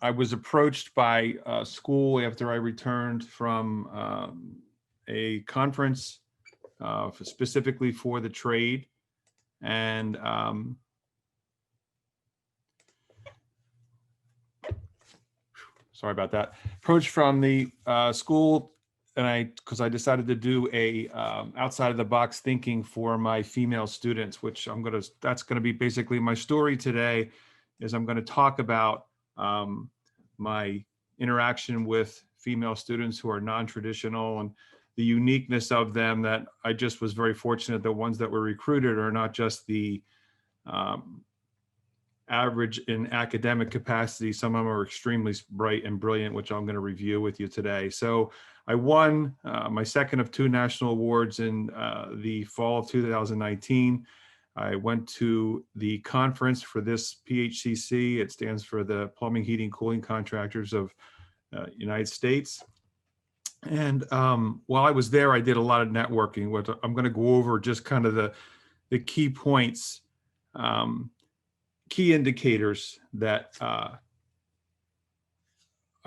I was approached by a school after I returned from a conference specifically for the trade. And sorry about that. Approached from the school, and because I decided to do a outside of the box thinking for my female students, which that's gonna be basically my story today, is I'm gonna talk about my interaction with female students who are non-traditional and the uniqueness of them, that I just was very fortunate. The ones that were recruited are not just the average in academic capacity. Some of them are extremely bright and brilliant, which I'm going to review with you today. So I won my second of 2 national awards in the fall of 2019. I went to the conference for this PHCC. It stands for the Plumbing, Heating, Cooling Contractors of United States. And while I was there, I did a lot of networking. What I'm going to go over just kind of the key points, key indicators that I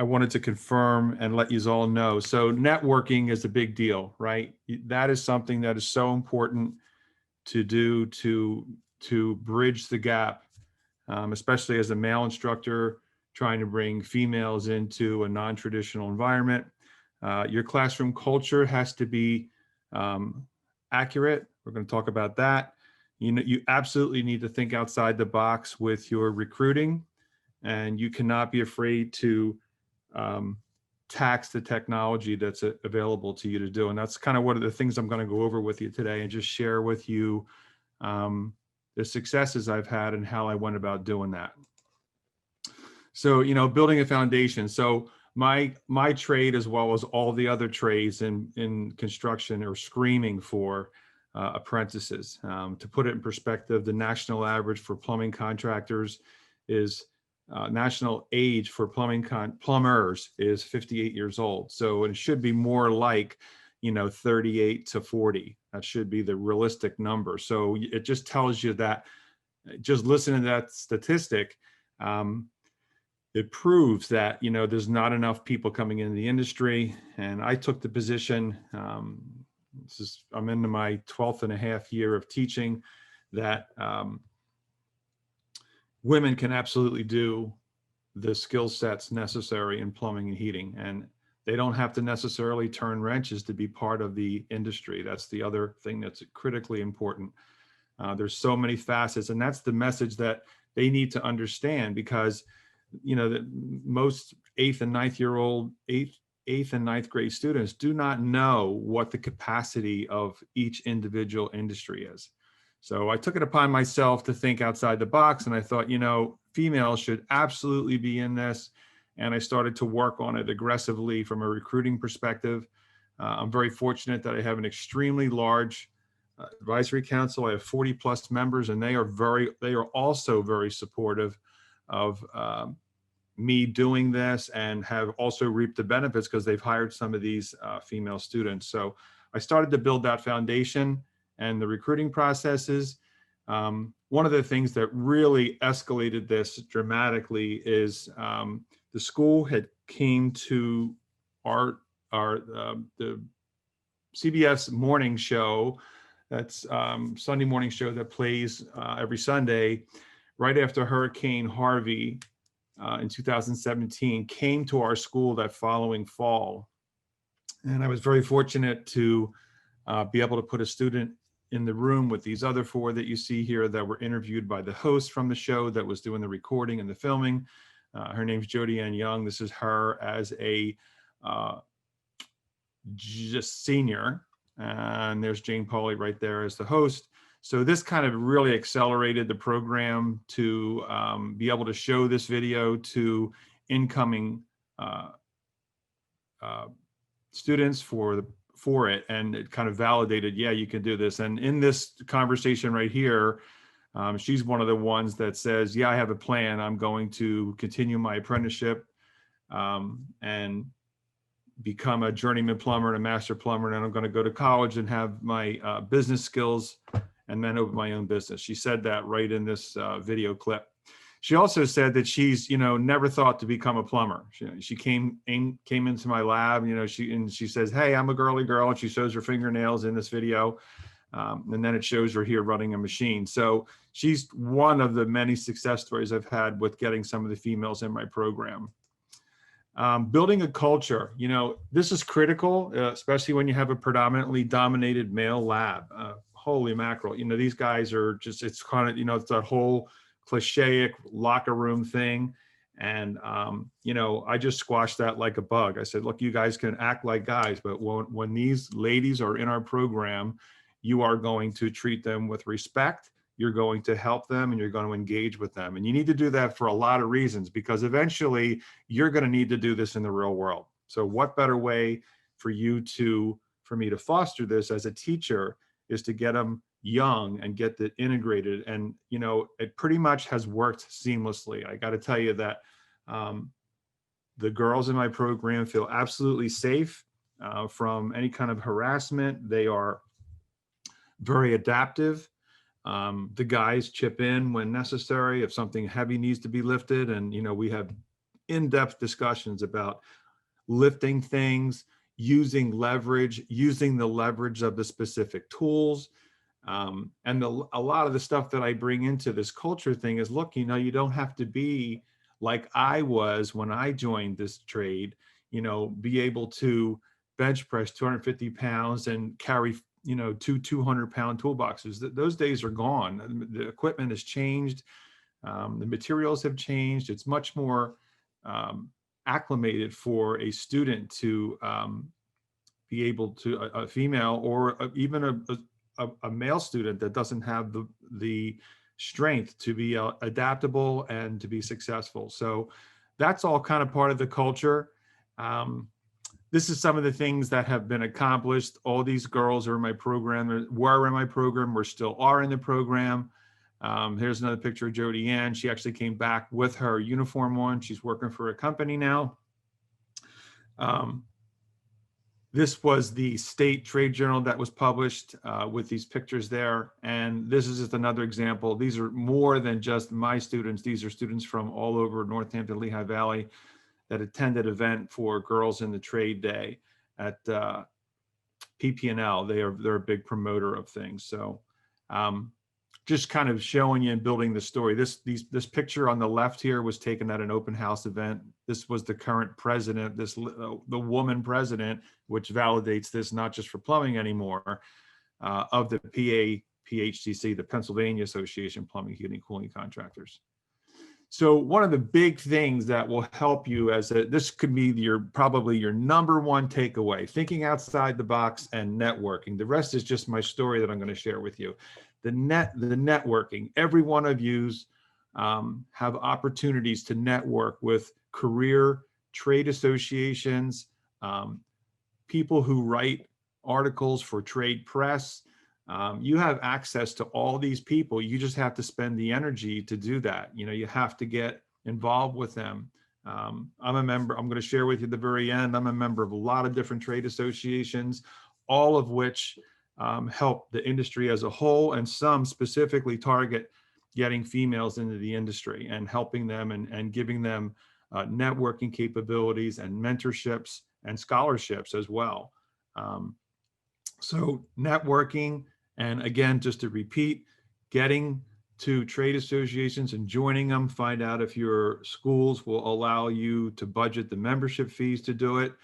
wanted to confirm and let you all know. So networking is a big deal, right? That is something that is so important to do to bridge the gap, especially as a male instructor trying to bring females into a non-traditional environment. Your classroom culture has to be accurate. We're going to talk about that. You absolutely need to think outside the box with your recruiting, and you cannot be afraid to tax the technology that's available to you to do. And that's kind of one of the things I'm going to go over with you today and just share with you the successes I've had and how I went about doing that. So, building a foundation. So my trade, as well as all the other trades in construction, are screaming for apprentices. To put it in perspective, the national average for plumbing contractors is national age for plumbers is 58 years old. So it should be more like, 38 to 40. That should be the realistic number. So it just tells you that, just listening to that statistic, it proves that, there's not enough people coming into the industry. And I took the position, I'm into my 12th and a half year of teaching, that women can absolutely do the skill sets necessary in plumbing and heating, and they don't have to necessarily turn wrenches to be part of the industry. That's the other thing that's critically important. There's so many facets, and that's the message that they need to understand, because that most 8th and 9th grade students do not know what the capacity of each individual industry is. So I took it upon myself to think outside the box, and I thought, females should absolutely be in this. And I started to work on it aggressively from a recruiting perspective. I'm very fortunate that I have an extremely large advisory council. I have 40 plus members, and they are also very supportive of me doing this, and have also reaped the benefits because they've hired some of these female students. So I started to build that foundation and the recruiting processes. One of the things that really escalated this dramatically is the school had came to the CBS morning show. That's Sunday morning show that plays every Sunday right after Hurricane Harvey in 2017, came to our school that following fall. And I was very fortunate to be able to put a student in the room with these other 4 that you see here that were interviewed by the host from the show that was doing the recording and the filming. Her name's Jody Ann Young. This is her as a just senior. And there's Jane Pauley right there as the host. So this kind of really accelerated the program to be able to show this video to incoming students for it, and it kind of validated, yeah, you can do this. And in this conversation right here, she's one of the ones that says, yeah, I have a plan. I'm going to continue my apprenticeship and become a journeyman plumber and a master plumber, and I'm going to go to college and have my business skills and then open my own business. She said that right in this video clip. She also said that she's, never thought to become a plumber. She came into my lab, she says, "Hey, I'm a girly girl," and she shows her fingernails in this video. And then it shows her here running a machine. So she's one of the many success stories I've had with getting some of the females in my program. Building a culture, this is critical, especially when you have a predominantly dominated male lab. Holy mackerel, these guys are just, it's kind of, it's that whole cliche locker room thing. And, I just squashed that like a bug. I said, look, you guys can act like guys, but when these ladies are in our program, you are going to treat them with respect. You're going to help them and you're going to engage with them. And you need to do that for a lot of reasons, because eventually you're going to need to do this in the real world. So what better way for me to foster this as a teacher is to get them young and get it integrated. And, it pretty much has worked seamlessly. I got to tell you that the girls in my program feel absolutely safe from any kind of harassment. They are very adaptive. The guys chip in when necessary if something heavy needs to be lifted. And, we have in-depth discussions about lifting things, using the leverage of the specific tools. And a lot of the stuff that I bring into this culture thing is, look, you don't have to be like I was when I joined this trade, be able to bench press 250 pounds and carry, two 200-pound toolboxes. Those days are gone. The equipment has changed. The materials have changed. It's much more acclimated for a student to be able to, a female or even a male student that doesn't have the strength to be adaptable and to be successful. So that's all kind of part of the culture. This is some of the things that have been accomplished. All these girls are in my program, were in my program, or still are in the program. Here's another picture of Jody Ann. She actually came back with her uniform on. She's working for a company now. This was the state trade journal that was published with these pictures there. And this is just another example. These are more than just my students. These are students from all over Northampton, Lehigh Valley that attended an event for Girls in the Trade Day at PPNL. They're a big promoter of things. So just kind of showing you and building the story. This picture on the left here was taken at an open house event. This was the current president, the woman president, which validates this not just for plumbing anymore, of the PHCC, the Pennsylvania Association of Plumbing, Heating, and Cooling Contractors. So one of the big things that will help you this could be probably your number one takeaway, thinking outside the box and networking. The rest is just my story that I'm going to share with you. The networking, every one of yous have opportunities to network with career trade associations, people who write articles for trade press. You have access to all these people. You just have to spend the energy to do that. You have to get involved with them. I'm a member, I'm going to share with you at the very end, I'm a member of a lot of different trade associations, all of which help the industry as a whole, and some specifically target getting females into the industry and helping them and giving them networking capabilities and mentorships and scholarships as well. So networking, and again, just to repeat, getting to trade associations and joining them, find out if your schools will allow you to budget the membership fees to do it,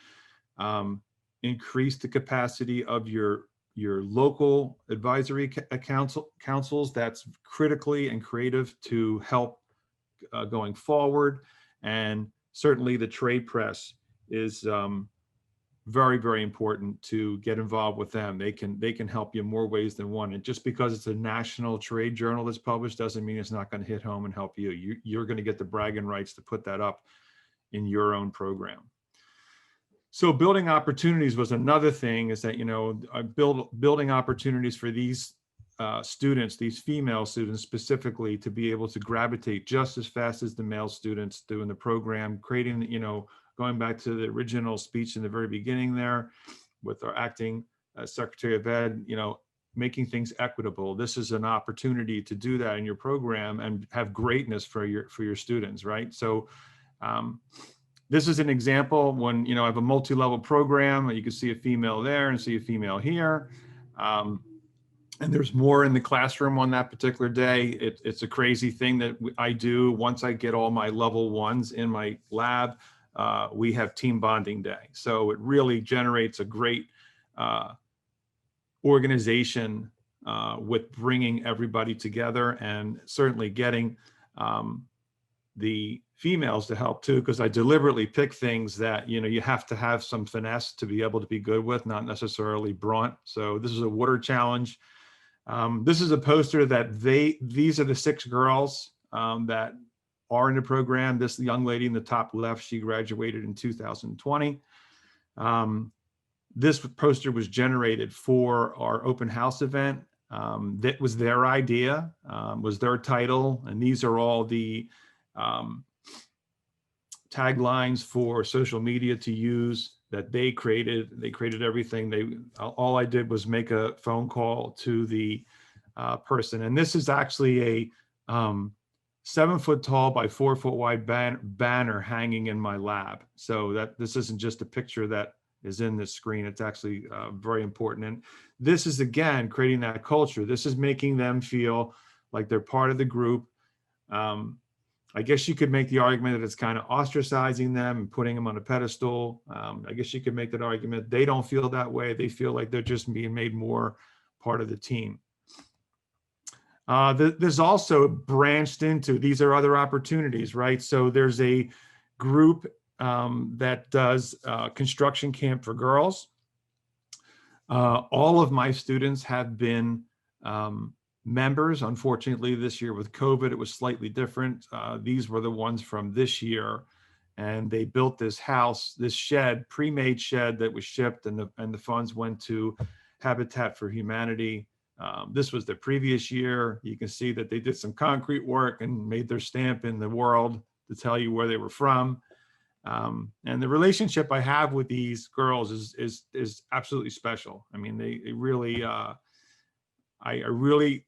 increase the capacity of your local advisory councils. That's critically and creative to help going forward. And certainly the trade press is very, very important to get involved with them. They can help you in more ways than one. And just because it's a national trade journal that's published doesn't mean it's not going to hit home and help you. You're going to get the bragging rights to put that up in your own program. So building opportunities was another thing, is that, building opportunities for these students, these female students specifically, to be able to gravitate just as fast as the male students do in the program, creating, going back to the original speech in the very beginning there with our acting Secretary of Ed, making things equitable. This is an opportunity to do that in your program and have greatness for your students, right? So this is an example when, I have a multi-level program. You can see a female there and see a female here. And there's more in the classroom on that particular day. It's a crazy thing that I do. Once I get all my level ones in my lab, we have team bonding day. So it really generates a great organization with bringing everybody together, and certainly getting the females to help too, because I deliberately pick things that, you have to have some finesse to be able to be good with, not necessarily brawn. So this is a water challenge. This is a poster that these are the 6 girls that are in the program. This young lady in the top left, she graduated in 2020. This poster was generated for our open house event. That was their idea, was their title. And these are all the taglines for social media to use that they created. They created everything. All I did was make a phone call to the person. And this is actually a 7 foot tall by 4 foot wide banner hanging in my lab. So that this isn't just a picture that is in this screen. It's actually very important. And this is, again, creating that culture. This is making them feel like they're part of the group. I guess you could make the argument that it's kind of ostracizing them and putting them on a pedestal. I guess you could make that argument. They don't feel that way. They feel like they're just being made more part of the team. There's also branched into, these are other opportunities, right? So there's a group that does construction camp for girls. All of my students have been members. Unfortunately, this year with COVID, it was slightly different. These were the ones from this year, and they built this house, this shed, pre-made shed that was shipped, and the funds went to Habitat for Humanity. This was the previous year. You can see that they did some concrete work and made their stamp in the world to tell you where they were from. And the relationship I have with these girls is absolutely special. I mean, they really, I really,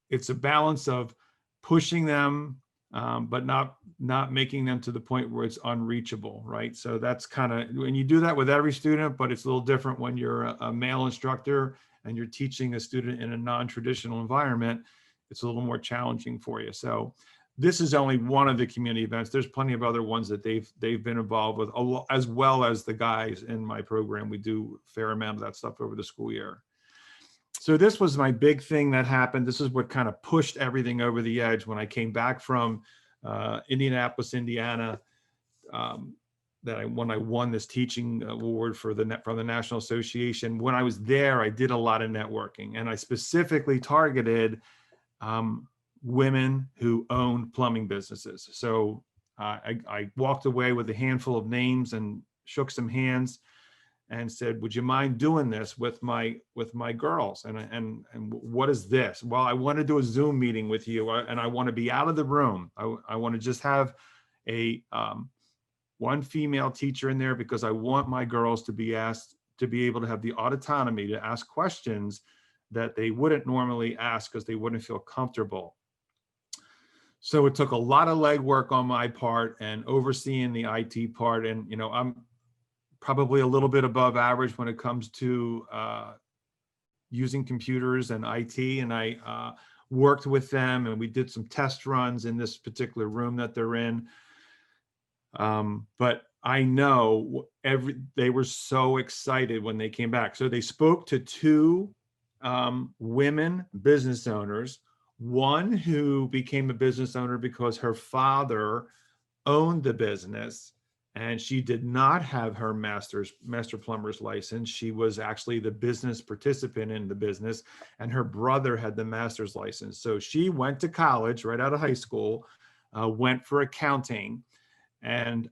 it's a balance of pushing them, but not making them to the point where it's unreachable, right? So that's kind of, when you do that with every student, but it's a little different when you're a male instructor and you're teaching a student in a non-traditional environment. It's a little more challenging for you. So this is only one of the community events. There's plenty of other ones that they've been involved with, as well as the guys in my program. We do a fair amount of that stuff over the school year. So this was my big thing that happened. This is what kind of pushed everything over the edge when I came back from Indianapolis, Indiana. When I won this teaching award from the National Association. When I was there, I did a lot of networking, and I specifically targeted women who owned plumbing businesses. So I walked away with a handful of names and shook some hands and said, would you mind doing this with my girls? And what is this? Well, I want to do a Zoom meeting with you, and I want to be out of the room. I want to just have a one female teacher in there, because I want my girls to be able to have the autonomy to ask questions that they wouldn't normally ask because they wouldn't feel comfortable. So it took a lot of legwork on my part and overseeing the IT part. And, I'm probably a little bit above average when it comes to using computers and IT. And I worked with them, and we did some test runs in this particular room that they're in. But I know they were so excited when they came back. So they spoke to 2 women business owners, one who became a business owner because her father owned the business, and she did not have her master plumber's license. She was actually the business participant in the business, and her brother had the master's license. So she went to college right out of high school, went for accounting, and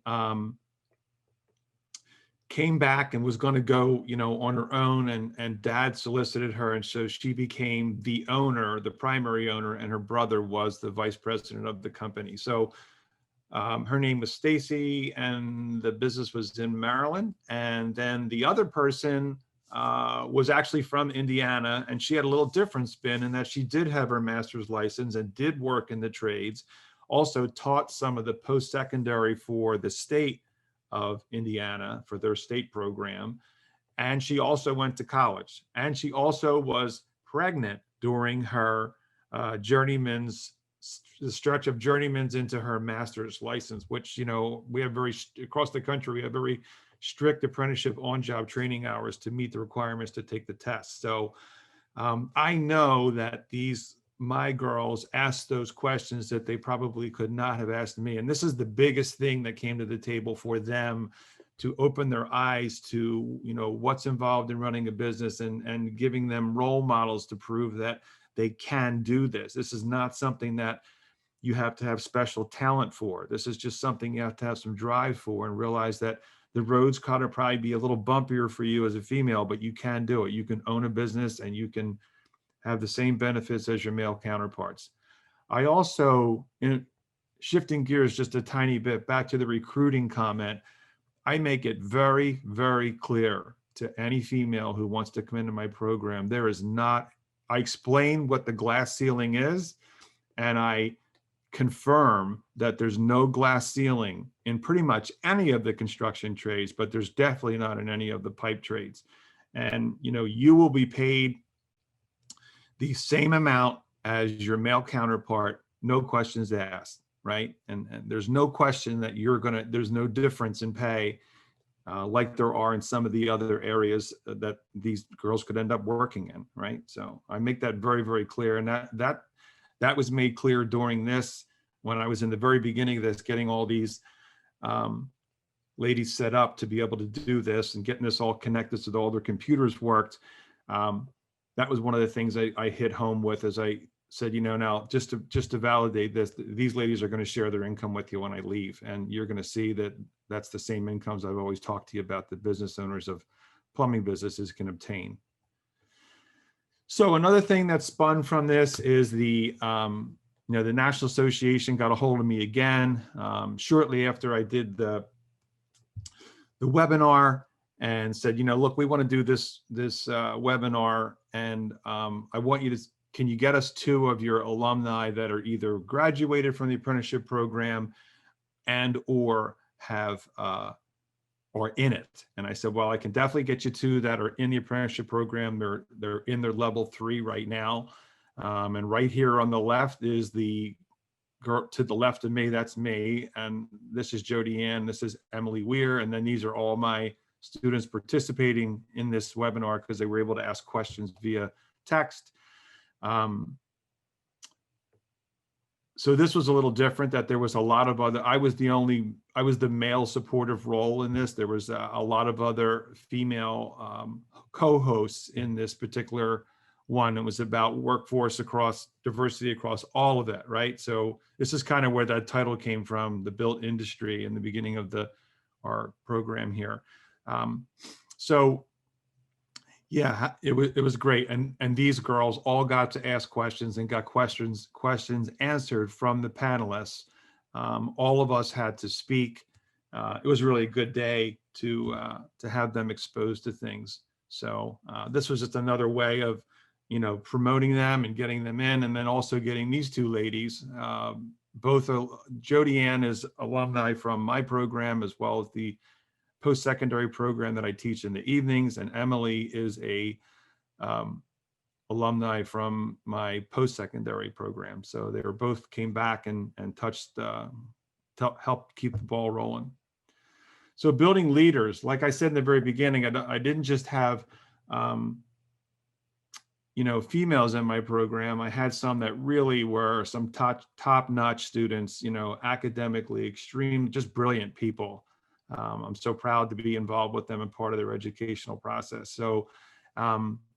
came back and was going to go, on her own, and dad solicited her. And so she became the owner, the primary owner, and her brother was the vice president of the company. So her name was Stacy, and the business was in Maryland. And then the other person was actually from Indiana, and she had a little different spin in that she did have her master's license and did work in the trades, also taught some of the post-secondary for the state of Indiana for their state program. And she also went to college, and she also was pregnant during her journeyman's the stretch of journeyman's into her master's license, which, you know, we have across the country, we have very strict apprenticeship on-job training hours to meet the requirements to take the test. So I know that my girls asked those questions that they probably could not have asked me. And this is the biggest thing that came to the table for them to open their eyes to, you know, what's involved in running a business, and giving them role models to prove that they can do this. This is not something that you have to have special talent for. This is just something you have to have some drive for, and realize that the roads kind of probably be a little bumpier for you as a female, but you can do it. You can own a business, and you can have the same benefits as your male counterparts. I also, shifting gears just a tiny bit back to the recruiting comment, I make it very, very clear to any female who wants to come into my program, I explain what the glass ceiling is, and I confirm that there's no glass ceiling in pretty much any of the construction trades, but there's definitely not in any of the pipe trades. And, you know, you will be paid the same amount as your male counterpart, no questions asked, right? And there's no question that there's no difference in pay like there are in some of the other areas that these girls could end up working in, right? So I make that very, very clear. And that was made clear during this, when I was in the very beginning of this, getting all these ladies set up to be able to do this and getting this all connected so that all their computers worked. That was one of the things I hit home with, as I said, you know, now just to validate this, these ladies are going to share their income with you when I leave, and you're going to see that that's the same incomes I've always talked to you about the business owners of plumbing businesses can obtain. So another thing that spun from this is the National Association got a hold of me again shortly after I did the webinar, and said, you know, look, we want to do this webinar, and I want you to, can you get us 2 of your alumni that are either graduated from the apprenticeship program and or have or in it? And I said, well, I can definitely get you 2 that are in the apprenticeship program. They're in their level 3 right now. And right here on the left is the girl to the left of me, that's me. And this is Jody Ann, this is Emily Weir. And then these are all my students participating in this webinar because they were able to ask questions via text. So this was a little different, that there was a lot of other, I was the male supportive role in this. There was a lot of other female co-hosts in this particular one. It was about workforce diversity across all of it, right? So this is kind of where that title came from, the built industry, in the beginning of our program here. So yeah, it was great. And these girls all got to ask questions and got questions answered from the panelists. All of us had to speak. It was really a good day to have them exposed to things. So this was just another way of, you know, promoting them and getting them in, and then also getting these 2 ladies. Both Jody Ann is alumni from my program, as well as the post-secondary program that I teach in the evenings, and Emily is a alumni from my post-secondary program. So they both came back and touched, helped keep the ball rolling. So building leaders, like I said in the very beginning, I didn't just have females in my program. I had some that really were some top-notch students, you know, academically extreme, just brilliant people. I'm so proud to be involved with them and part of their educational process. So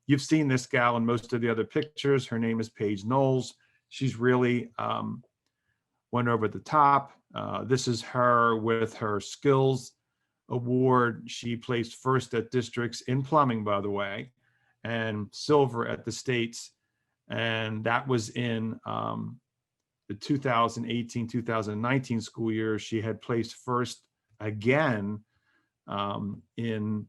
you've seen this gal in most of the other pictures. Her name is Paige Knowles. She's really went over the top. This is her with her skills award. She placed first at districts in plumbing, by the way, and silver at the states. And that was in the 2018-2019 school year. She had placed first again in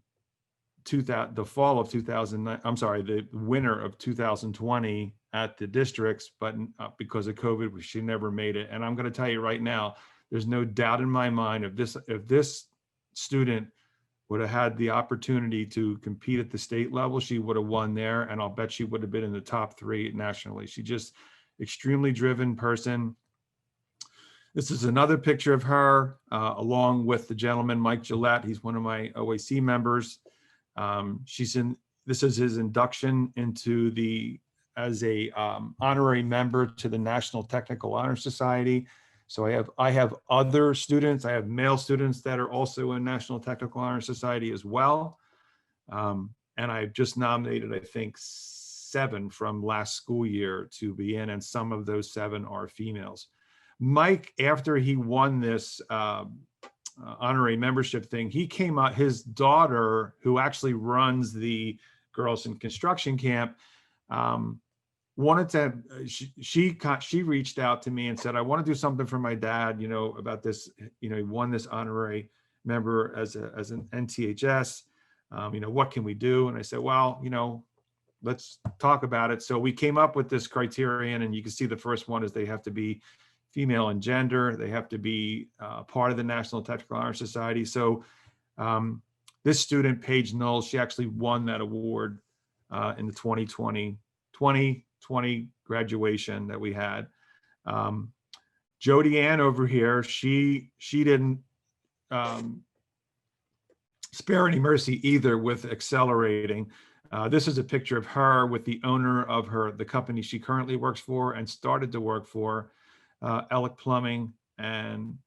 the fall of 2009, I'm sorry, the winter of 2020 at the districts, but because of COVID, she never made it. And I'm going to tell you right now, there's no doubt in my mind if this student would have had the opportunity to compete at the state level, she would have won there. And I'll bet she would have been in the top 3 nationally. She just extremely driven person. This is another picture of her along with the gentleman, Mike Gillette. He's one of my OAC members. This is his induction into as a honorary member to the National Technical Honor Society. So I have other students. I have male students that are also in National Technical Honor Society as well. And I've just nominated, I think, 7 from last school year to be in, and some of those 7 are females. Mike, after he won this honorary membership thing, he came out, his daughter, who actually runs the Girls in Construction Camp, wanted to, she reached out to me and said, I want to do something for my dad, about this, he won this honorary member as an NTHS, what can we do? And I said, well, let's talk about it. So we came up with this criterion, and you can see the first one is they have to be female in gender. They have to be part of the National Technical Honor Society. So this student, Paige Knowles, she actually won that award in the 2020 graduation that we had. Jody Ann over here, she didn't spare any mercy either with accelerating. This is a picture of her with the owner of the company she currently works for and started to work for, Ellick Plumbing, and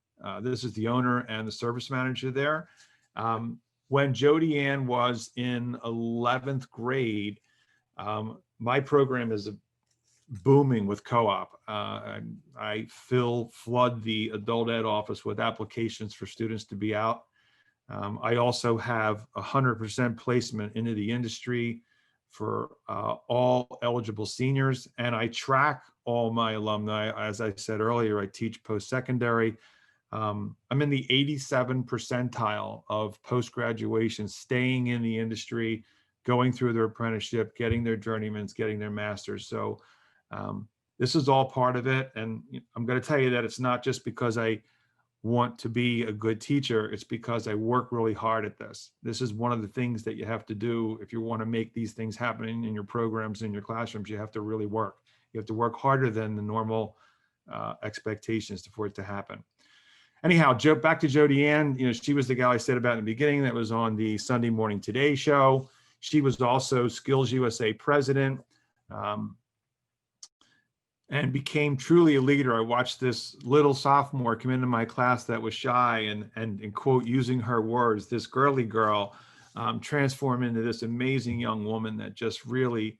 this is the owner and the service manager there. When Jody Ann was in 11th grade, my program is booming with co-op. I flood the adult ed office with applications for students to be out. I also have 100% placement into the industry for all eligible seniors, and I track all my alumni. As I said earlier, I teach post-secondary. I'm in the 87th percentile of post-graduation, staying in the industry, going through their apprenticeship, getting their journeymans, getting their masters. So this is all part of it. And I'm going to tell you that it's not just because I want to be a good teacher, it's because I work really hard at this. This is one of the things that you have to do if you want to make these things happen in your programs, in your classrooms. You have to really work. You have to work harder than the normal expectations for it to happen. Anyhow, back to Jody Ann. She was the gal I said about in the beginning that was on the Sunday Morning Today show. She was also Skills USA president. And became truly a leader. I watched this little sophomore come into my class that was shy and quote, using her words, this girly girl transform into this amazing young woman that just really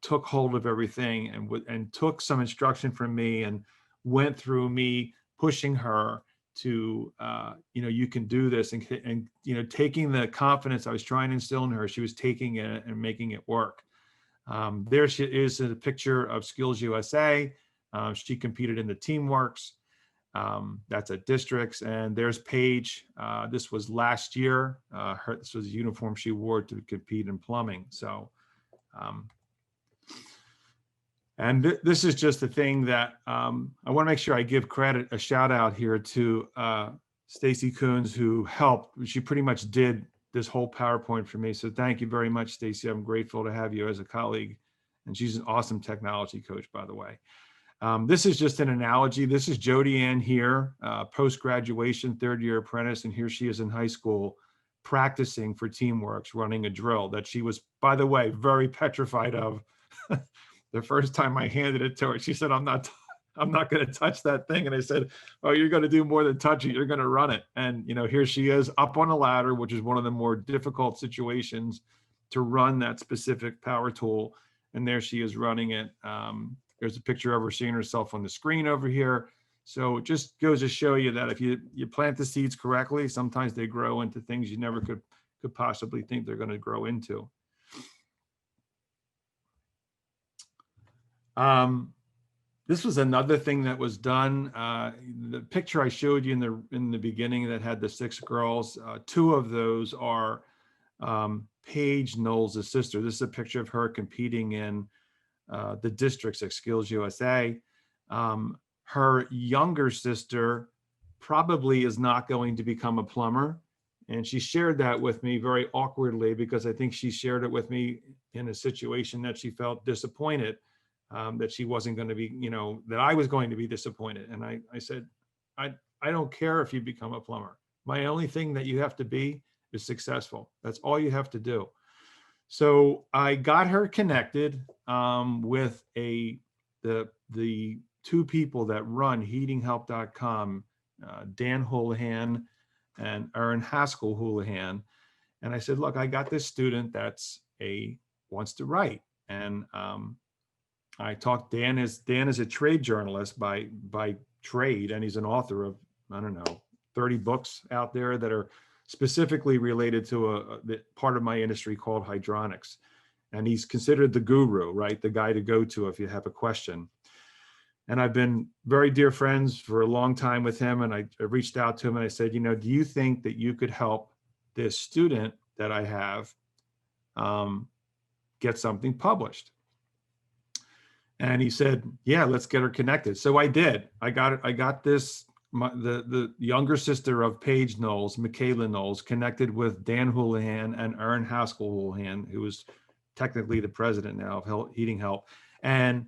took hold of everything and took some instruction from me and went through me pushing her to, you can do this, and taking the confidence I was trying to instill in her, she was taking it and making it work. There she is in a picture of Skills USA. She competed in the Teamworks. That's at districts. And there's Paige. This was last year. This was a uniform she wore to compete in plumbing. So, this is just a thing that I want to make sure I give a shout out here to Stacy Coons, who helped. She pretty much did this whole PowerPoint for me. So thank you very much, Stacy. I'm grateful to have you as a colleague. And she's an awesome technology coach, by the way. This is just an analogy. This is Jody Ann here, post-graduation, third-year apprentice. And here she is in high school practicing for Teamworks, running a drill that she was, by the way, very petrified of. The first time I handed it to her, she said, I'm not going to touch that thing. And I said, oh, you're going to do more than touch it. You're going to run it. And, here she is up on a ladder, which is one of the more difficult situations to run that specific power tool. And there she is running it. There's a picture of her seeing herself on the screen over here. So it just goes to show you that if you plant the seeds correctly, sometimes they grow into things you never could possibly think they're going to grow into. This was another thing that was done. The picture I showed you in the beginning that had the 6 girls, 2 of those are Paige Knowles' sister. This is a picture of her competing in the districts at Skills USA. Her younger sister probably is not going to become a plumber. And she shared that with me very awkwardly, because I think she shared it with me in a situation that she felt disappointed, that she wasn't going to be, that I was going to be disappointed. And I said, I don't care if you become a plumber. My only thing that you have to be is successful. That's all you have to do. So I got her connected with the two people that run heatinghelp.com, Dan Houlihan and Erin Haskell Houlihan. And I said, look, I got this student wants to write. And I talked, Dan is a trade journalist by trade, and he's an author of, I don't know, 30 books out there that are specifically related to the part of my industry called hydronics. And he's considered the guru, right? The guy to go to if you have a question. And I've been very dear friends for a long time with him. And I reached out to him and I said, do you think that you could help this student that I have get something published? And he said, yeah, let's get her connected. So I did. I got this, the younger sister of Paige Knowles, Michaela Knowles, connected with Dan Houlihan and Erin Haskell Houlihan, who is technically the president now of Heating Help. And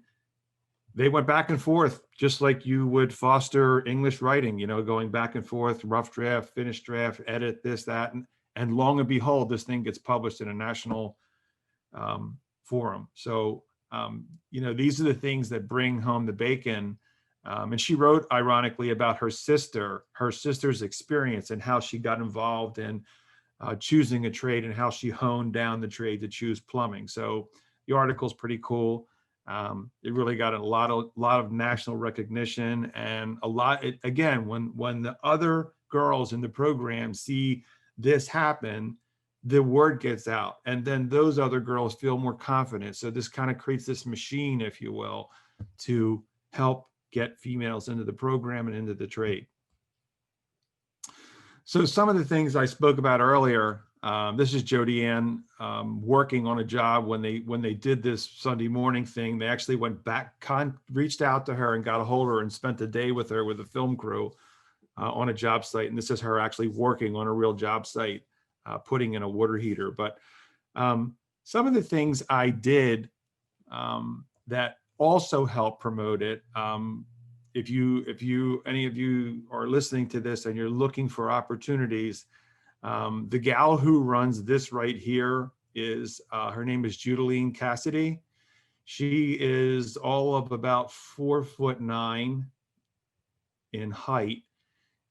they went back and forth, just like you would foster English writing, going back and forth, rough draft, finished draft, edit, this, that. And long and behold, this thing gets published in a national forum. So, these are the things that bring home the bacon. And she wrote, ironically, about her sister's experience and how she got involved in choosing a trade and how she honed down the trade to choose plumbing. So the article's pretty cool. It really got a lot of national recognition, and again, when the other girls in the program see this happen, the word gets out, and then those other girls feel more confident. So this kind of creates this machine, if you will, to help get females into the program and into the trade. So some of the things I spoke about earlier, this is Jody Ann working on a job when they did this Sunday morning thing. They actually went back, reached out to her and got a hold of her and spent a day with her with a film crew on a job site. And this is her actually working on a real job site, putting in a water heater. But some of the things I did that also helped promote it, if any of you are listening to this and you're looking for opportunities, the gal who runs this right here is, her name is Judaline Cassidy. She is all of about 4'9" in height.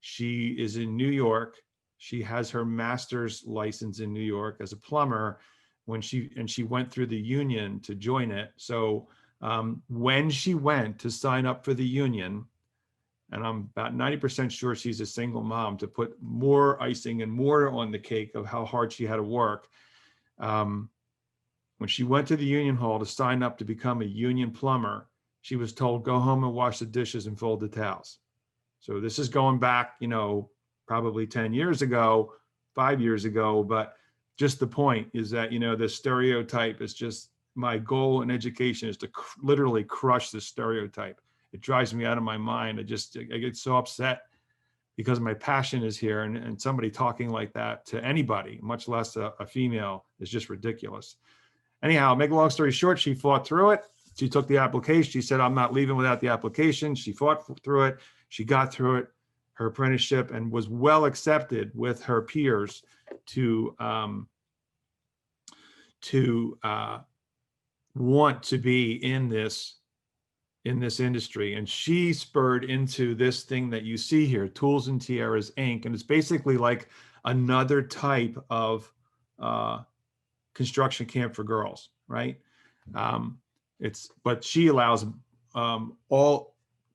She is in New York. She has her master's license in New York as a plumber and she went through the union to join it. So when she went to sign up for the union, and I'm about 90% sure she's a single mom, to put more icing and more on the cake of how hard she had to work. When she went to the union hall to sign up to become a union plumber, she was told, go home and wash the dishes and fold the towels. So this is going back, probably 10 years ago, 5 years ago, but just the point is that, the stereotype is just, my goal in education is to literally crush the stereotype. It drives me out of my mind. I get so upset because my passion is here, and somebody talking like that to anybody, much less a female, is just ridiculous. Anyhow, make a long story short, she fought through it. She took the application. She said, I'm not leaving without the application. She fought through it. She got through it, her apprenticeship, and was well accepted with her peers to want to be in this industry. And she spurred into this thing that you see here, Tools and Tiaras Inc. And it's basically like another type of construction camp for girls, right? But she allows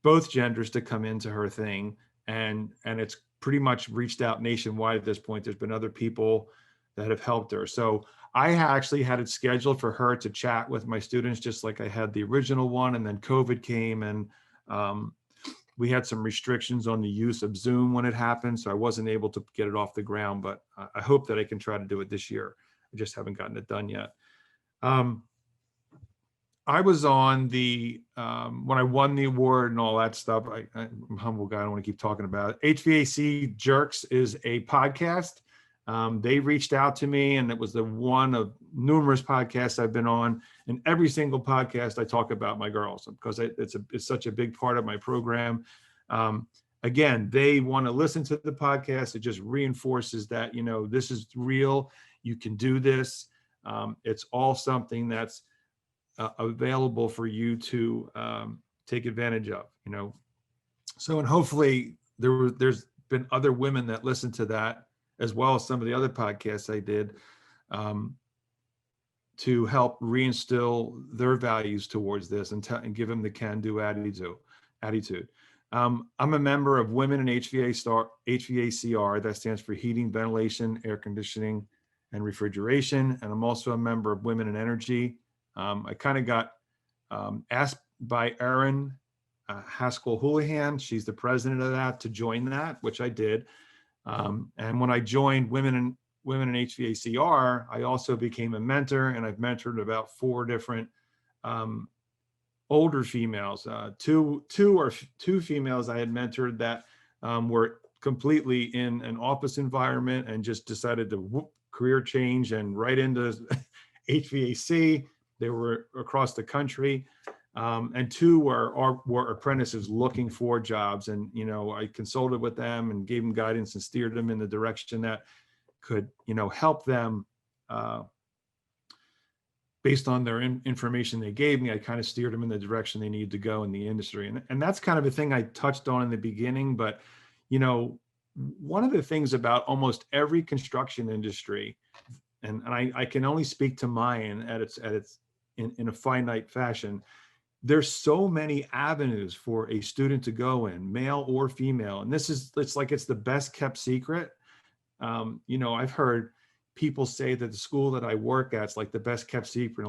both genders to come into her thing, and it's pretty much reached out nationwide at this point. There's been other people that have helped her. So I actually had it scheduled for her to chat with my students, just like I had the original one, and then COVID came, and we had some restrictions on the use of Zoom when it happened, so I wasn't able to get it off the ground, but I hope that I can try to do it this year. I just haven't gotten it done yet. I was on the, when I won the award and all that stuff, I'm a humble guy. I don't want to keep talking about it. HVAC Jerks is a podcast. They reached out to me, and it was the one of numerous podcasts I've been on. And every single podcast I talk about my girls, because it's such a big part of my program. Again, they want to listen to the podcast. It just reinforces that, this is real. You can do this. It's all something that's available for you to take advantage of, So, and hopefully there's been other women that listen to that, as well as some of the other podcasts I did, to help reinstill their values towards this and give them the can-do attitude. I'm a member of Women in HVACR, that stands for Heating, Ventilation, Air Conditioning, and Refrigeration. And I'm also a member of Women in Energy. I kind of got asked by Erin Haskell Houlihan, she's the president of that, to join that, which I did. And when I joined Women in HVACR, I also became a mentor, and I've mentored about 4 different older females. Two females I had mentored that were completely in an office environment and just decided to career change and right into HVAC. They were across the country, and 2 were apprentices looking for jobs. And I consulted with them and gave them guidance and steered them in the direction that could help them based on their information they gave me. I kind of steered them in the direction they needed to go in the industry. And that's kind of a thing I touched on in the beginning. But one of the things about almost every construction industry, and I can only speak to mine in a finite fashion, there's so many avenues for a student to go in, male or female. And it's like it's the best kept secret. I've heard people say that the school that I work at is like the best kept secret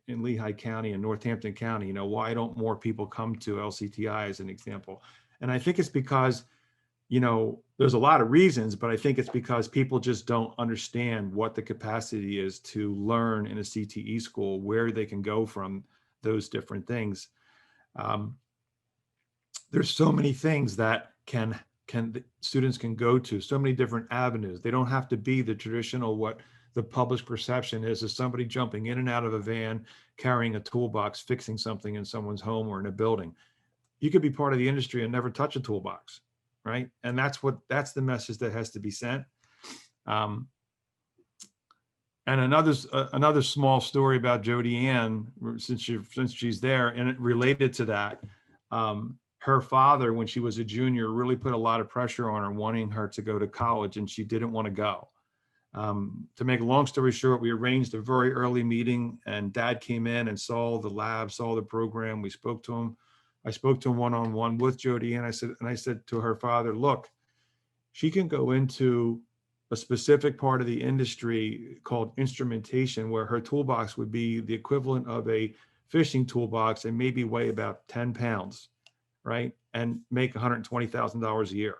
in Lehigh County and Northampton County. Why don't more people come to LCTI, as an example? And I think it's because, there's a lot of reasons, but I think it's because people just don't understand what the capacity is to learn in a CTE school, where they can go from those different things. There's so many things that students can go to, so many different avenues. They don't have to be the traditional, what the public perception is somebody jumping in and out of a van, carrying a toolbox, fixing something in someone's home or in a building. You could be part of the industry and never touch a toolbox, right? And that's the message that has to be sent. And another small story about Jody Ann, since she's there, and it related to that. Her father, when she was a junior, really put a lot of pressure on her, wanting her to go to college, and she didn't want to go. To make a long story short, we arranged a very early meeting, and Dad came in and saw the lab, saw the program. We spoke to him. I spoke to him one-on-one with Jody, and I said to her father, look, she can go into a specific part of the industry called instrumentation, where her toolbox would be the equivalent of a fishing toolbox and maybe weigh about 10 pounds, right? And make $120,000 a year.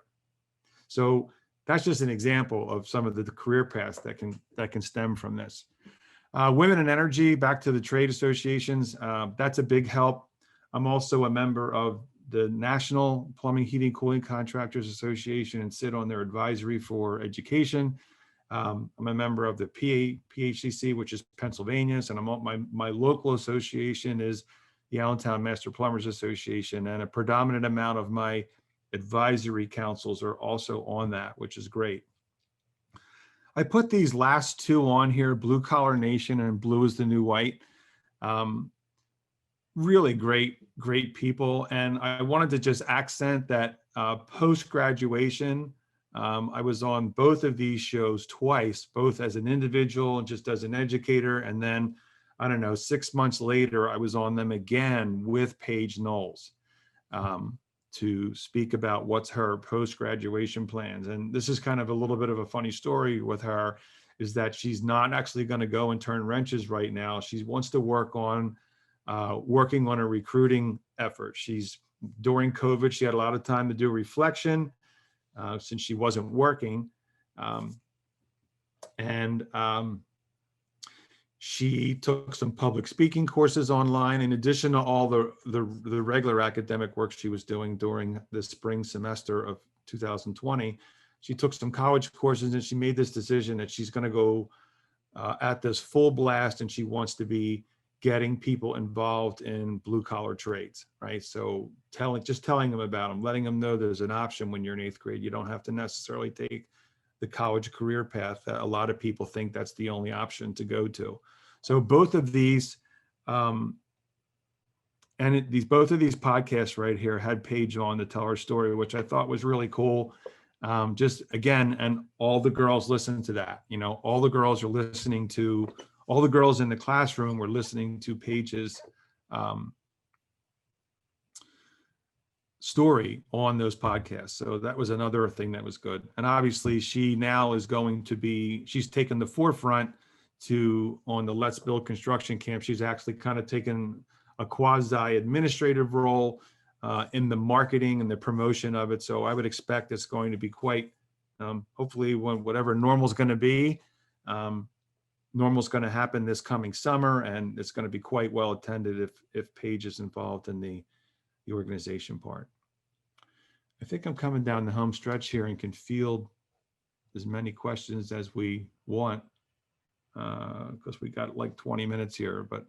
So that's just an example of some of the career paths that can stem from this. Women in Energy, back to the trade associations, that's a big help. I'm also a member of the National Plumbing, Heating, Cooling Contractors Association and sit on their advisory for education. I'm a member of the PHCC, which is Pennsylvania's, and my local association is the Allentown Master Plumbers Association, and a predominant amount of my advisory councils are also on that, which is great. I put these last 2 on here, Blue Collar Nation and Blue is the New White. Really great people. And I wanted to just accent that post-graduation, I was on both of these shows twice, both as an individual and just as an educator. And then, I don't know, 6 months later, I was on them again with Paige Knowles to speak about what's her post-graduation plans. And this is kind of a little bit of a funny story with her, is that she's not actually going to go and turn wrenches right now. She wants to work on working on a recruiting effort. During COVID, she had a lot of time to do reflection since she wasn't working. She took some public speaking courses online in addition to all the regular academic work she was doing during the spring semester of 2020. She took some college courses and she made this decision that she's going to go at this full blast, and she wants to be getting people involved in blue collar trades, right? So just telling them about them, letting them know there's an option when you're in 8th grade. You don't have to necessarily take the college career path that a lot of people think that's the only option to go to. So both of these, both of these podcasts right here had Paige on to tell her story, which I thought was really cool. Just again, and all the girls listen to that. You know, all the girls in the classroom were listening to Paige's story on those podcasts. So that was another thing that was good. And obviously she now is she's taken the forefront on the Let's Build construction camp. She's actually kind of taken a quasi administrative role in the marketing and the promotion of it. So I would expect it's going to be quite, hopefully whatever normal's going to be, normal's going to happen this coming summer, and it's going to be quite well attended if Paige is involved in the organization part. I think I'm coming down the home stretch here and can field as many questions as we want, because we got like 20 minutes here, but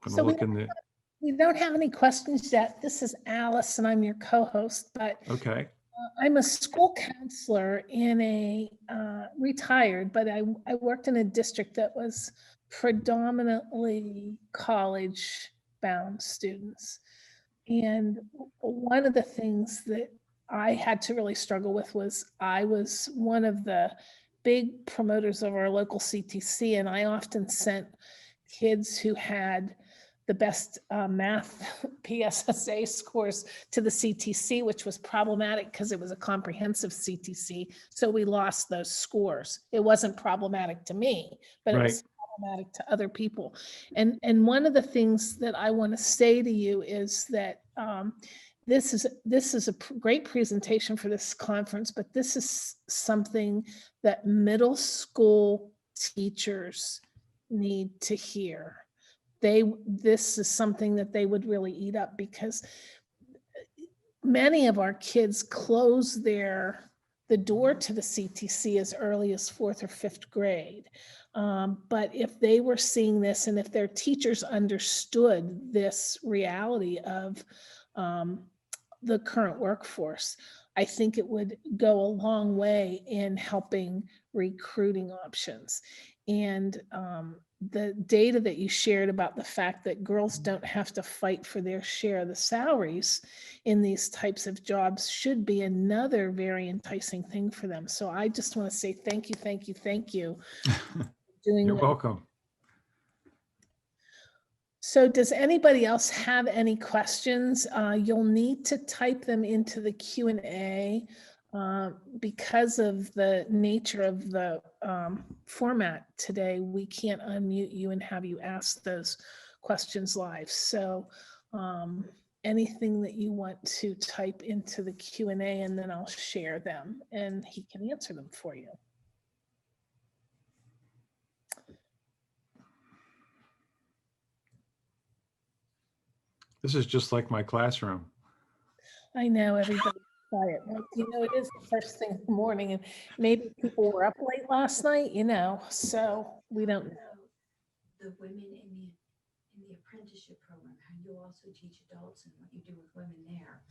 so we don't have any questions yet. This is Alice and I'm your co-host, but okay. I'm a school counselor in a retired, but I worked in a district that was predominantly college-bound students. And one of the things that I had to really struggle with was I was one of the big promoters of our local CTC, and I often sent kids who had the best math PSSA scores to the CTC, which was problematic because it was a comprehensive CTC. So we lost those scores. It wasn't problematic to me, but it was problematic to other people. And one of the things that I want to say to you is that this is a great presentation for this conference, but this is something that middle school teachers need to hear. This is something that they would really eat up, because many of our kids close the door to the CTC as early as 4th or 5th grade. But if they were seeing this, and if their teachers understood this reality of the current workforce, I think it would go a long way in helping recruiting options. And the data that you shared about the fact that girls don't have to fight for their share of the salaries in these types of jobs should be another very enticing thing for them. So I just want to say thank you, thank you, thank you. You're welcome. So does anybody else have any questions? You'll need to type them into the Q&A. Because of the nature of the format today, we can't unmute you and have you ask those questions live. So anything that you want to type into the Q&A, and then I'll share them and he can answer them for you. This is just like my classroom. I know, everybody. Quiet. You know, it is the first thing in the morning, and maybe people were up late last night, you know, so we don't know. The women in the apprenticeship program, how you also teach adults and what you do with women there.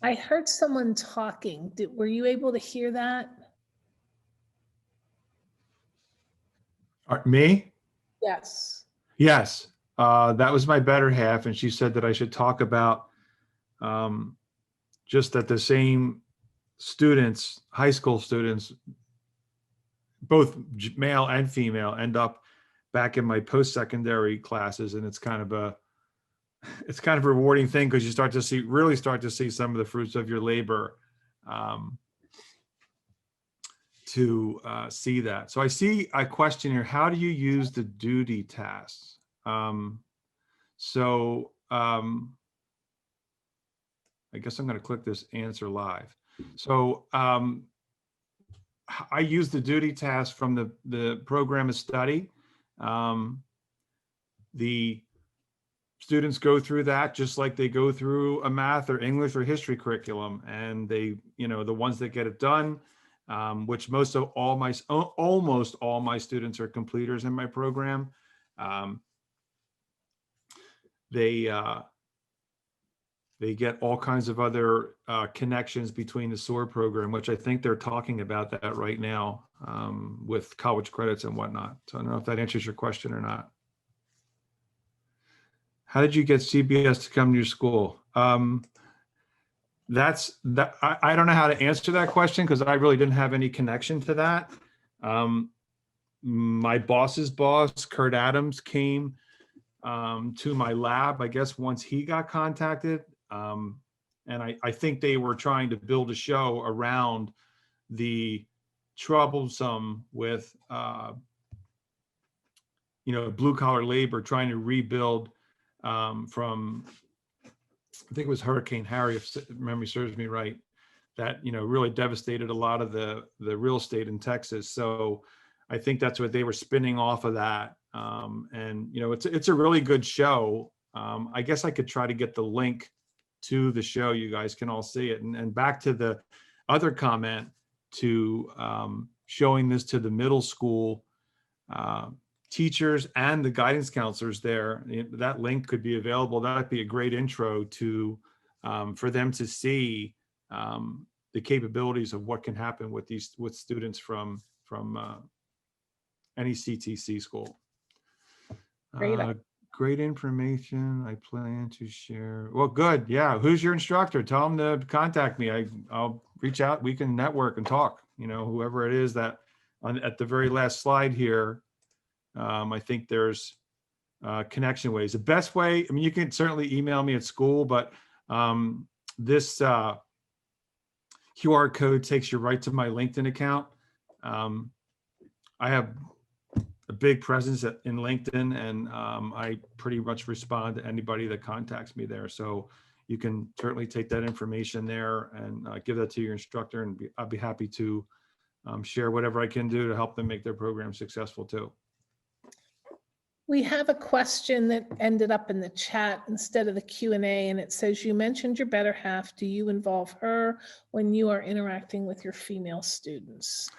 I heard someone talking. Were you able to hear that? Me? Yes. Yes. That was my better half, and she said that I should talk about just that the same students, high school students, both male and female, end up back in my post-secondary classes, and it's kind of a rewarding thing, because you really start to see some of the fruits of your labor to see that. So I see a question here: how do you use the duty tasks? I guess I'm going to click this answer live. So I use the duty task from the program of study. The students go through that just like they go through a math or English or history curriculum, and they, the ones that get it done, which almost all my students are completers in my program. They get all kinds of other connections between the SOAR program, which I think they're talking about that right now with college credits and whatnot. So I don't know if that answers your question or not. How did you get CBS to come to your school? I don't know how to answer that question because I really didn't have any connection to that. My boss's boss, Kurt Adams, came to my lab, I guess, once he got contacted. And I think they were trying to build a show around the troublesome with, blue collar labor, trying to rebuild from, I think it was Hurricane Harry, if memory serves me right, that, really devastated a lot of the real estate in Texas. So I think that's what they were spinning off of that. And, it's a really good show. I guess I could try to get the link to the show. You guys can all see it. And back to the other comment to showing this to the middle school teachers and the guidance counselors there, that link could be available. That'd be a great intro to for them to see the capabilities of what can happen with students from any CTC school. Great information. I plan to share. Well, good. Yeah. Who's your instructor? Tell them to contact me. I'll reach out. We can network and talk, whoever it is that at the very last slide here. I think there's connection ways. The best way, you can certainly email me at school, but this QR code takes you right to my LinkedIn account. I have a big presence in LinkedIn, and I pretty much respond to anybody that contacts me there. So you can certainly take that information there and give that to your instructor, and I'll be happy to share whatever I can do to help them make their program successful too. We have a question that ended up in the chat instead of the Q&A, and it says, you mentioned your better half. Do you involve her when you are interacting with your female students?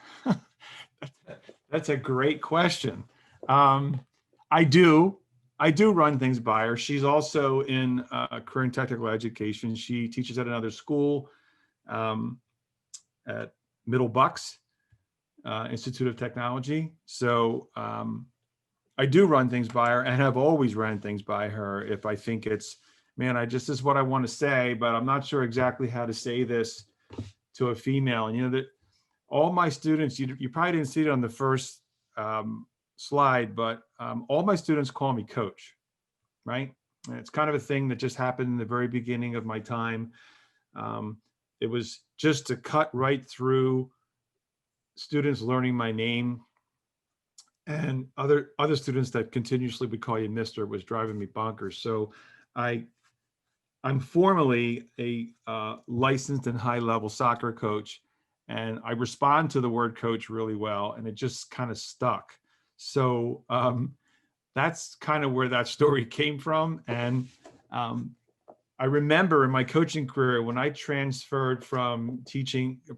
That's a great question. I do run things by her. She's also in career and technical education. She teaches at another school at Middle Bucks Institute of Technology. So I do run things by her, and have always run things by her if I think it's, this is what I want to say, but I'm not sure exactly how to say this to a female. And that all my students, you probably didn't see it on the first slide, but all my students call me coach, right? And it's kind of a thing that just happened in the very beginning of my time. It was just to cut right through students learning my name, and other students that continuously would call you Mister was driving me bonkers. So I'm formally a licensed and high-level soccer coach, and I respond to the word coach really well, and it just kind of stuck. So that's kind of where that story came from. And I remember in my coaching career, when I transferred from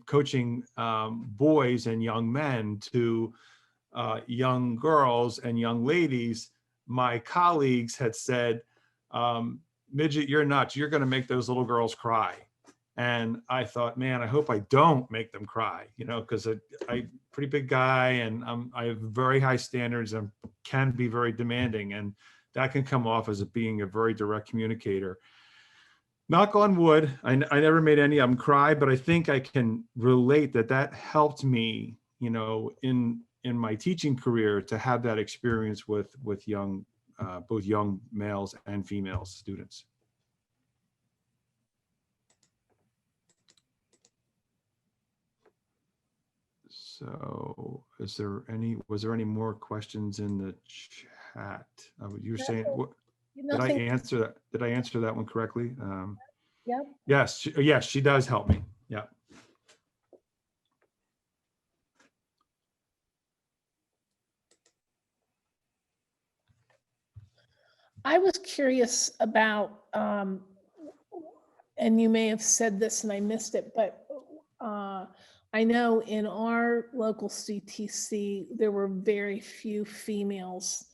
coaching boys and young men to young girls and young ladies, my colleagues had said, Midget, you're nuts. You're going to make those little girls cry. And I thought, man, I hope I don't make them cry, because I'm pretty big guy, and I have very high standards and can be very demanding. And that can come off as being a very direct communicator. Knock on wood, I never made any of them cry, but I think I can relate that helped me, in my teaching career, to have that experience with young, both young males and female students. So was there any more questions in the chat? You were saying, what, did I answer that one correctly? Yep. Yes, she does help me. Yeah. I was curious about, and you may have said this and I missed it, but I know in our local CTC, there were very few females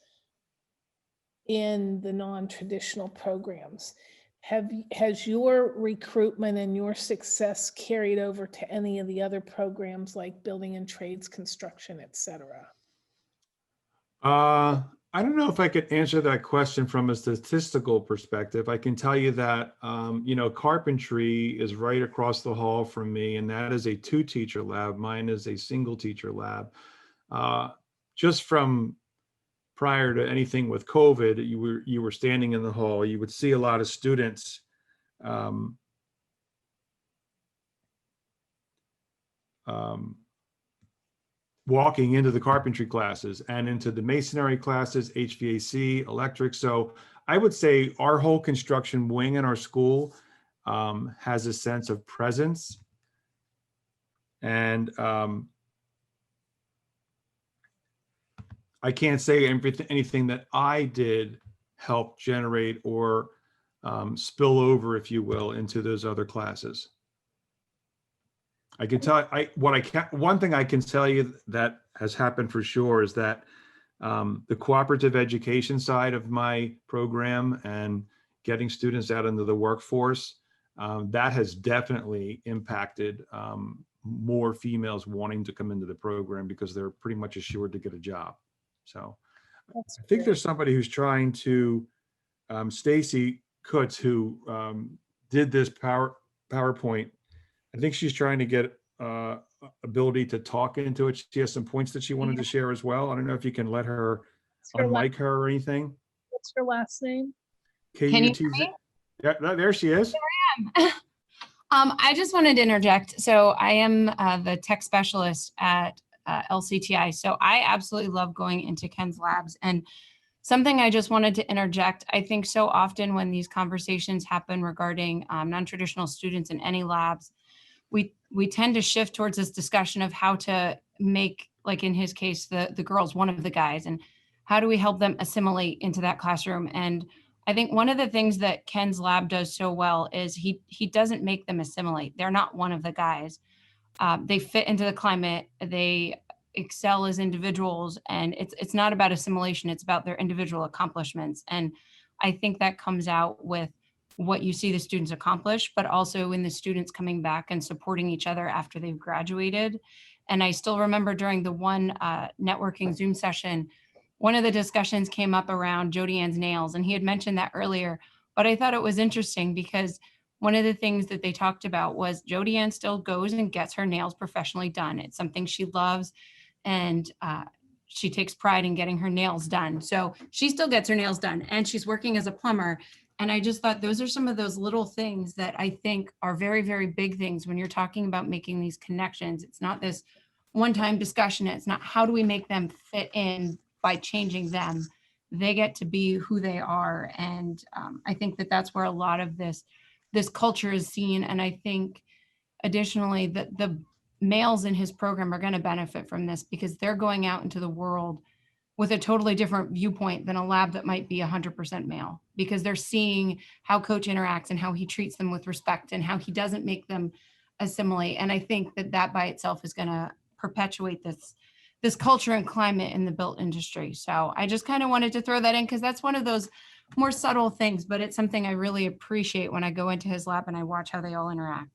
in the non-traditional programs. Has your recruitment and your success carried over to any of the other programs like building and trades, construction, et cetera? I don't know if I could answer that question from a statistical perspective. I can tell you that, carpentry is right across the hall from me, and that is a 2-teacher lab. Mine is a single teacher lab. Just from prior to anything with COVID, you were standing in the hall, you would see a lot of students walking into the carpentry classes and into the masonry classes, HVAC, electric. So I would say our whole construction wing in our school has a sense of presence. And I can't say anything that I did help generate or spill over, if you will, into those other classes. I can tell one thing I can tell you that has happened for sure is that the cooperative education side of my program and getting students out into the workforce, that has definitely impacted more females wanting to come into the program because they're pretty much assured to get a job. So That's I think great. there's somebody who's trying to, Stacy Kutz, who did this PowerPoint. I think she's trying to get ability to talk into it. She has some points that she wanted to share as well. I don't know if you can let her unmic her or anything. What's her last name? Can you hear KUTZ. me? Yeah, there she is. I just wanted to interject. So I am the tech specialist at LCTI. So I absolutely love going into Ken's labs. And something I just wanted to interject, I think so often when these conversations happen regarding non-traditional students in any labs, we tend to shift towards this discussion of how to make, like in his case, the girls one of the guys, and how do we help them assimilate into that classroom. And I think one of the things that Ken's lab does so well is he doesn't make them assimilate. They're not one of the guys. They fit into the climate. They excel as individuals, and it's not about assimilation. It's about their individual accomplishments. And I think that comes out with what you see the students accomplish, but also in the students coming back and supporting each other after they've graduated. And I still remember during the one networking Zoom session, one of the discussions came up around Jody Ann's nails, and he had mentioned that earlier, but I thought it was interesting because one of the things that they talked about was Jody Ann still goes and gets her nails professionally done. It's something she loves, and she takes pride in getting her nails done. So she still gets her nails done, and she's working as a plumber. And I just thought those are some of those little things that I think are very, very big things when you're talking about making these connections. It's not this one-time discussion. It's not how do we make them fit in by changing them. They get to be who they are. And I think that that's where a lot of this culture is seen. And I think additionally that the males in his program are going to benefit from this because they're going out into the world with a totally different viewpoint than a lab that might be 100% male, because they're seeing how coach interacts and how he treats them with respect and how he doesn't make them assimilate. And I think that that by itself is going to perpetuate this culture and climate in the built industry. So I just kind of wanted to throw that in because that's one of those more subtle things, but it's something I really appreciate when I go into his lab and I watch how they all interact.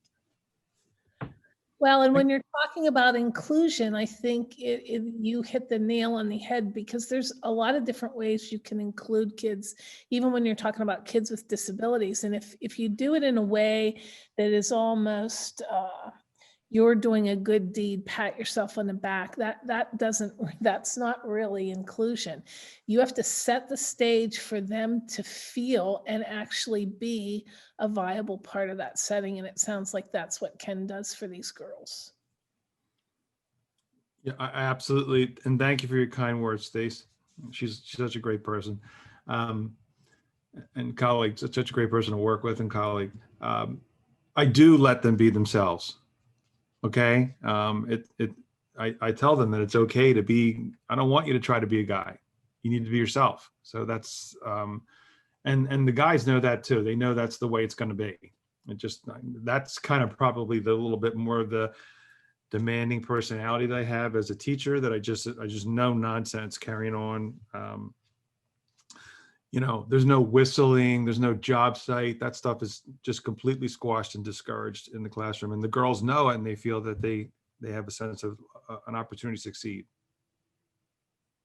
Well, and when you're talking about inclusion, I think you hit the nail on the head because there's a lot of different ways you can include kids, even when you're talking about kids with disabilities. And if you do it in a way that is almost you're doing a good deed, pat yourself on the back, that's not really inclusion. You have to set the stage for them to feel and actually be a viable part of that setting. And it sounds like that's what Ken does for these girls. Yeah, I absolutely. And thank you for your kind words, Stace. She's such a great person. And colleague, such a great person to work with and colleague. I do let them be themselves. Okay. I tell them that it's okay to be, I don't want you to try to be a guy. You need to be yourself. So that's, And the guys know that too. They know that's the way it's going to be. It just, that's kind of probably the little bit more of the demanding personality that I have as a teacher, that I just no nonsense carrying on. There's no whistling, there's no job site. That stuff is just completely squashed and discouraged in the classroom. And the girls know it, and they feel that they have a sense of an opportunity to succeed.